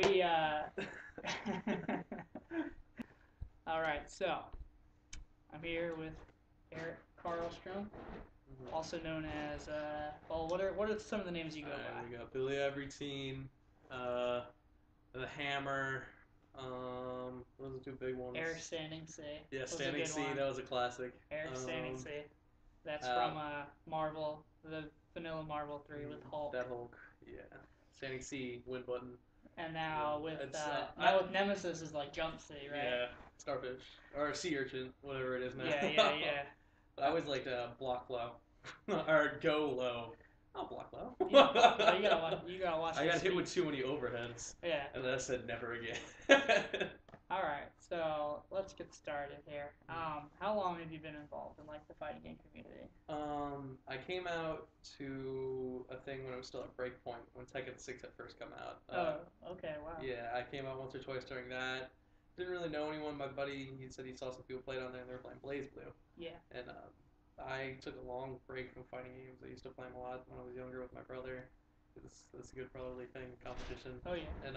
we all right, so I'm here with Eric Carlstrom, also known as well. What are some of the names you go by? We got Billy Everyteen, the Hammer. Those are two big ones. Eric Standing C. Yeah, was Standing a good C. one. That was a classic. Eric Standing C. That's from Marvel, the vanilla Marvel 3 with Hulk. That Hulk, yeah. Standing C, win button. And now with with Nemesis is like Jump C, right? Yeah, Starfish or Sea Urchin, whatever it is now. Yeah. But I always liked block low or go low. Not block low. You gotta watch. I got hit with too many overheads. Yeah. And then I said never again. All right, so let's get started here. How long have you been involved in like the fighting game community? I came out to a thing when I was still at Breakpoint when Tekken 6 had first come out. Okay, wow. Yeah, I came out once or twice during that. Didn't really know anyone. My buddy, he said he saw some people play on there and they were playing BlazBlue. Yeah. And I took a long break from fighting games. I used to play them a lot when I was younger with my brother. It's a good brotherly thing, competition. Oh yeah. And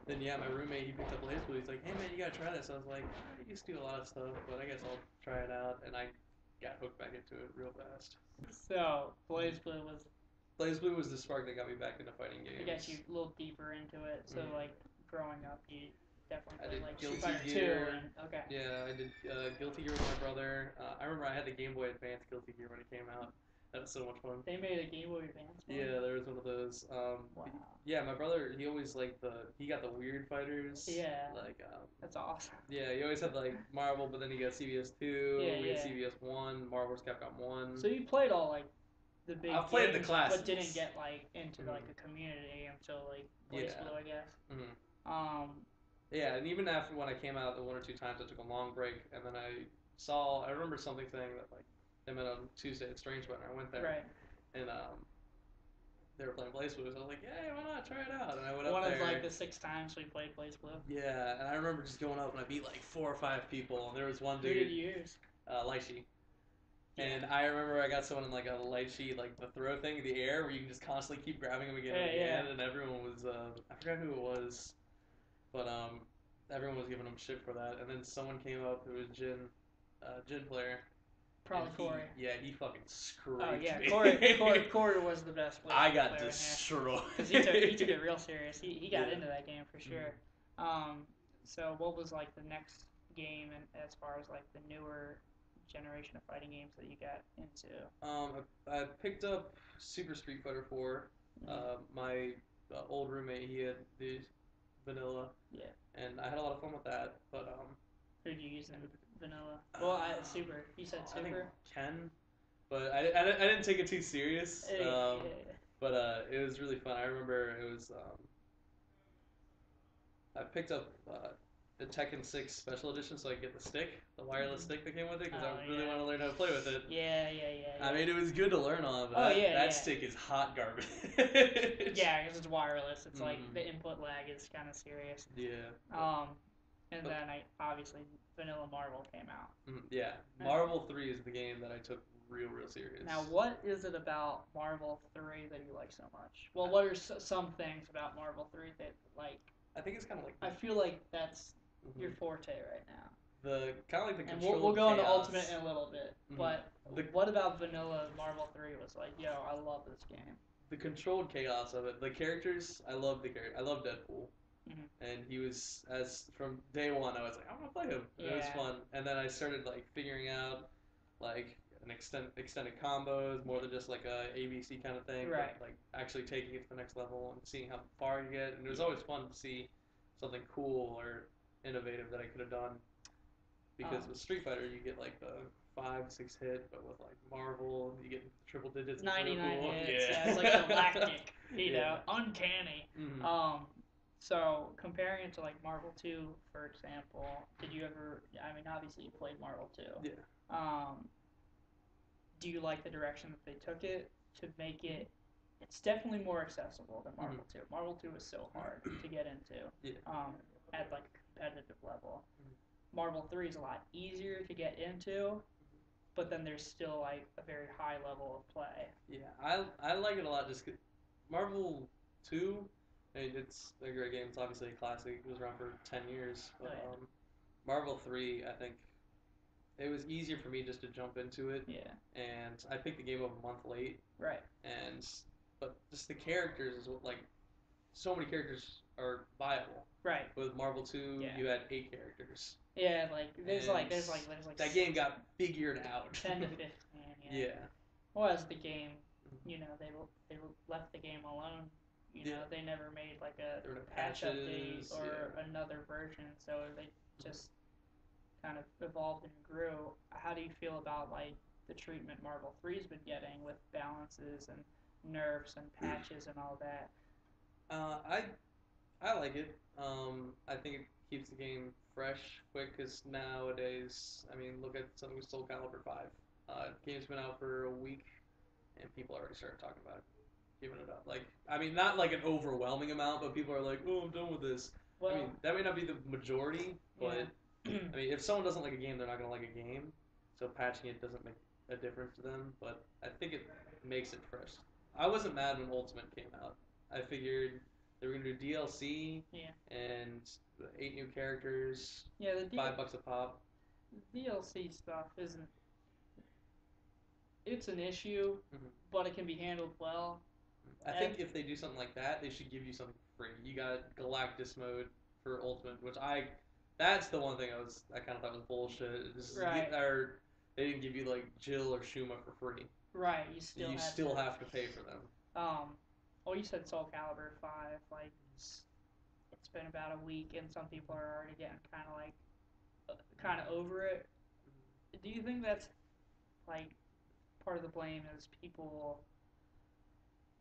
then yeah, my roommate, he picked up BlazBlue. He's like, hey man, you gotta try this. I was like, I used to do a lot of stuff, but I guess I'll try it out. And I got hooked back into it real fast. So BlazBlue was the spark that got me back into fighting games. I got you a little deeper into it. So like growing up, you definitely played like Guilty Street Fighter Gear. 2 and okay. Yeah, I did Guilty Gear with my brother. I remember I had the Game Boy Advance Guilty Gear when it came out. That was so much fun. They made a Game Boy Advance one? Yeah, there was one of those. Wow. Yeah, my brother, he always liked he got the weird fighters. Yeah. Like, that's awesome. Yeah, he always had like Marvel, but then he got CVS 2, we had yeah. CVS 1, Marvel vs. Capcom 1. So you played all like the big I've played games, the classics. but didn't get like into like a community until like BlazBlue, I guess. Mm-hmm. Yeah, and even after when I came out the one or two times, I took a long break, and then I remember something saying that like they met on Tuesday at Strange Button. I went there, right? And they were playing BlazBlue, so I was like, hey, why not try it out? And I went one up there. One of like the 6 times we played BlazBlue. Yeah, and I remember just going up and I beat like 4 or 5 people, and there was one dude. Who did you use? Lychee. And I remember I got someone in like a Lychee, like the throw thing in the air where you can just constantly keep grabbing him again and again, and everyone was, I forgot who it was, but everyone was giving him shit for that. And then someone came up who was Jin player. Probably Corey. Yeah, he fucking screwed me. Corey was the best player. I got destroyed. Because he took it real serious. He got into that game for sure. So what was like the next game, and as far as like the newer generation of fighting games that you got into? I picked up Super Street Fighter 4. My old roommate, he had the vanilla. Yeah. And I had a lot of fun with that, but who did you use in vanilla? Well, Super. You said Super? I think Ken, but I didn't take it too serious. But it was really fun. I remember it was. I picked up the Tekken 6 Special Edition so I could get the stick, the wireless stick that came with it, because I really want to learn how to play with it. Yeah. I mean, it was good to learn on, but that stick is hot garbage. Yeah, because it's wireless. It's like the input lag is kind of serious. Yeah. And then obviously Vanilla Marvel came out. Yeah, Marvel 3 is the game that I took real serious. Now, what is it about Marvel 3 that you like so much? Well, what are some things about Marvel 3 that like? I think it's kind of like. I feel like that's your forte right now. The kind of like the control. And we'll go into Ultimate in a little bit, but what about Vanilla Marvel 3 was like? Yo, I love this game. The controlled chaos of it. The characters, I love the character. I love Deadpool. And he was, from day one, I was like, I want to play him. Yeah. It was fun. And then I started like figuring out like an extended combos, more than just like a ABC kind of thing. Right. But, like actually taking it to the next level and seeing how far you get. And it was always fun to see something cool or innovative that I could have done. Because with Street Fighter, you get like the 5-6 hit, but with like Marvel, you get triple digits. 99 hits. Yeah, it's like galactic, uncanny. So, comparing it to, like, Marvel 2, for example, did you ever, I mean, obviously you played Marvel 2. Yeah. Do you like the direction that they took it to make it, it's definitely more accessible than Marvel 2. Marvel 2 was so hard to get into at, like, a competitive level. Marvel 3 is a lot easier to get into, but then there's still, like, a very high level of play. Yeah, I like it a lot just 'cause Marvel 2 I mean, it's a great game. It's obviously a classic. It was around for 10 years. But Oh, yeah. Marvel 3, I think it was easier for me just to jump into it. Yeah. And I picked the game up a month late. Right. But just the characters is like so many characters are viable. Right. With Marvel 2, Yeah. you had 8 characters. Yeah, like there's like that game got figured out. 10 to 15. Yeah. Well, as the game, they left the game alone. They never made like a patch update or another version, so they just kind of evolved and grew. How do you feel about like the treatment Marvel 3's been getting with balances and nerfs and patches and all that? I like it. I think it keeps the game fresh, quick. Because nowadays, I mean, look at something with Soul Calibur 5. The game's been out for a week, and people already started talking about it, giving it up. Like, I mean, not like an overwhelming amount, but people are like, "Oh, I'm done with this." Well, I mean, that may not be the majority, but yeah. I mean, if someone doesn't like a game, they're not gonna like a game. So patching it doesn't make a difference to them, but I think it makes it fresh. I wasn't mad when Ultimate came out. I figured they were gonna do DLC, and 8 new characters, $5 a pop. DLC stuff isn't. It's an issue, but it can be handled well. I think if they do something like that, they should give you something free. You got Galactus mode for Ultimate, which that's the one thing I kind of thought was bullshit. Right. They didn't give you like Jill or Shuma for free. Right. You still have to pay for them. You said Soul Calibur 5. Like it's been about a week, and some people are already getting kind of over it. Do you think that's like part of the blame is people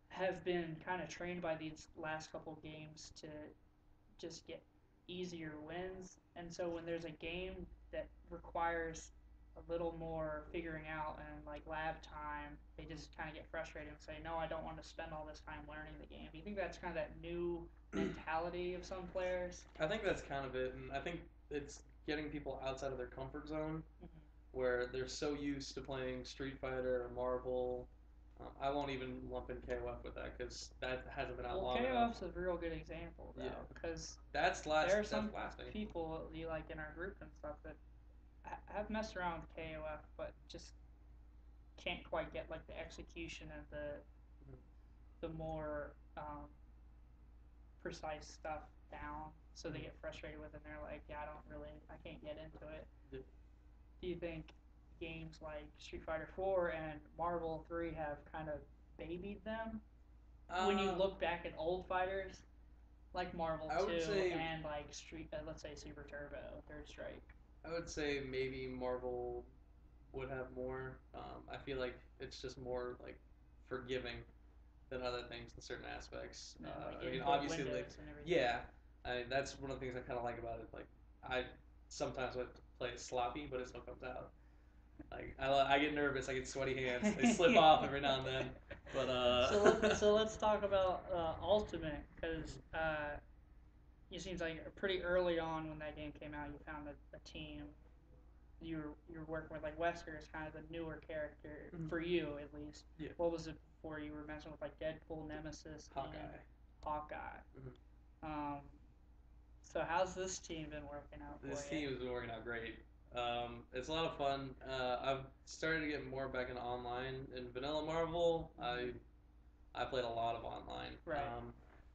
have been kind of trained by these last couple games to just get easier wins, and so when there's a game that requires a little more figuring out and like lab time, they just kind of get frustrated and say, no, I don't want to spend all this time learning the game. Do you think that's kind of that new mentality of some players? I think that's kind of it, and I think it's getting people outside of their comfort zone, where they're so used to playing Street Fighter or Marvel. I won't even lump in KOF with that because that hasn't been out long enough. KOF's a real good example, though, because there are some people you like in our group and stuff that have messed around with KOF, but just can't quite get like the execution and the more precise stuff down, so they get frustrated with it and they're like, I can't get into it. Do you think games like Street Fighter 4 and Marvel 3 have kind of babied them? When you look back at old fighters like Marvel 2 and like let's say Super Turbo, Third Strike. I would say maybe Marvel would have more. I feel like it's just more like forgiving than other things in certain aspects. I mean, obviously, that's one of the things I kind of like about it. Like, I sometimes like to play it sloppy, but it still comes out. Like, I get nervous, I get sweaty hands, they slip off every now and then. But so let's talk about Ultimate, because it seems like pretty early on when that game came out, you found a team. You were working with like Wesker is kind of the newer character for you at least. Yeah. What was it before you were messing with like Deadpool, Nemesis, Hawkeye? So how's this team been working out for you? This team has been working out great. It's a lot of fun. I've started to get more back into online. In Vanilla Marvel, I played a lot of online. Right.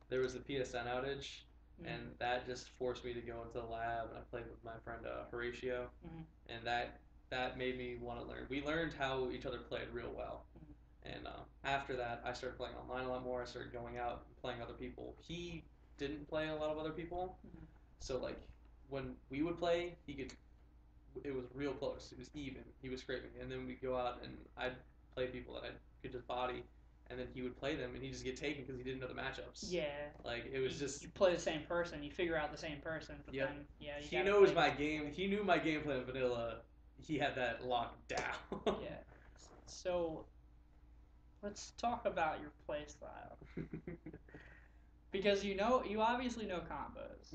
There was the PSN outage, and that just forced me to go into the lab, and I played with my friend Horatio, and that made me want to learn. We learned how each other played real well, and after that, I started playing online a lot more. I started going out and playing other people. He didn't play a lot of other people, so like when we would play, it was real close. It was even. He was scraping, and then we'd go out and I'd play people that I could just body, and then he would play them, and he'd just get taken because he didn't know the matchups. Yeah. Like it was just you play the same person, you figure out the same person. But then, he knows my game. He knew my gameplay in vanilla. He had that locked down. Yeah. So let's talk about your play style. Because you obviously know combos.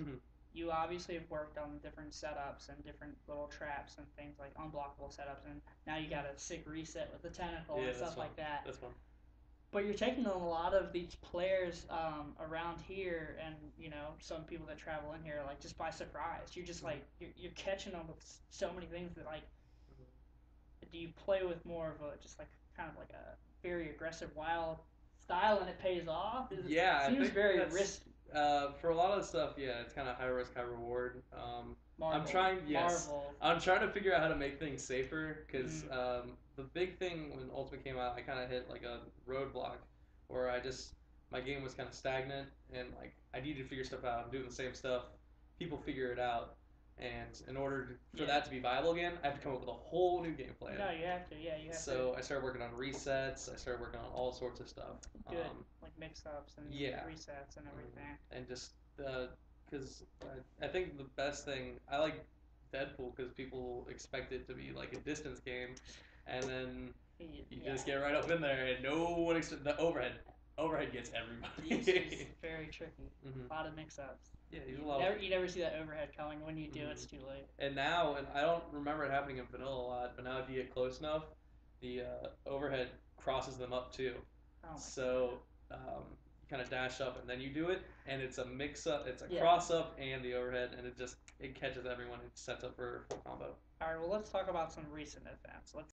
You obviously have worked on different setups and different little traps and things like unblockable setups, and now you got a sick reset with the tentacle and stuff like that. That's fun. But you're taking on a lot of these players around here, and some people that travel in here like just by surprise. You're just like you're catching them with so many things that like. Do you play with more of a just like kind of like a very aggressive wild style and it pays off? Yeah, It seems very risky. For a lot of the stuff, yeah, it's kind of high risk, high reward. I'm Marvel, trying, yes, Marvel. I'm trying to figure out how to make things safer because the big thing when Ultimate came out, I kind of hit like a roadblock where my game was kind of stagnant and like I needed to figure stuff out. I'm doing the same stuff, people figure it out, and in order for that to be viable again, I have to come up with a whole new game plan. No, you have to. Yeah, you have to. So I started working on resets. I started working on all sorts of stuff. Good, like mix-ups and resets and everything. And just because I think the best thing I like Deadpool because people expect it to be like a distance game, and then you just get right up in there and no one the overhead gets everybody. It's very tricky. A lot of mix-ups. Yeah, you never see that overhead coming. When you do, it's too late. And now, and I don't remember it happening in vanilla a lot, but now if you get close enough, the overhead crosses them up too. So you kind of dash up and then you do it, and it's a mix-up. It's a cross-up and the overhead, and it catches everyone. It sets up for full combo. All right, well, let's talk about some recent events. Let's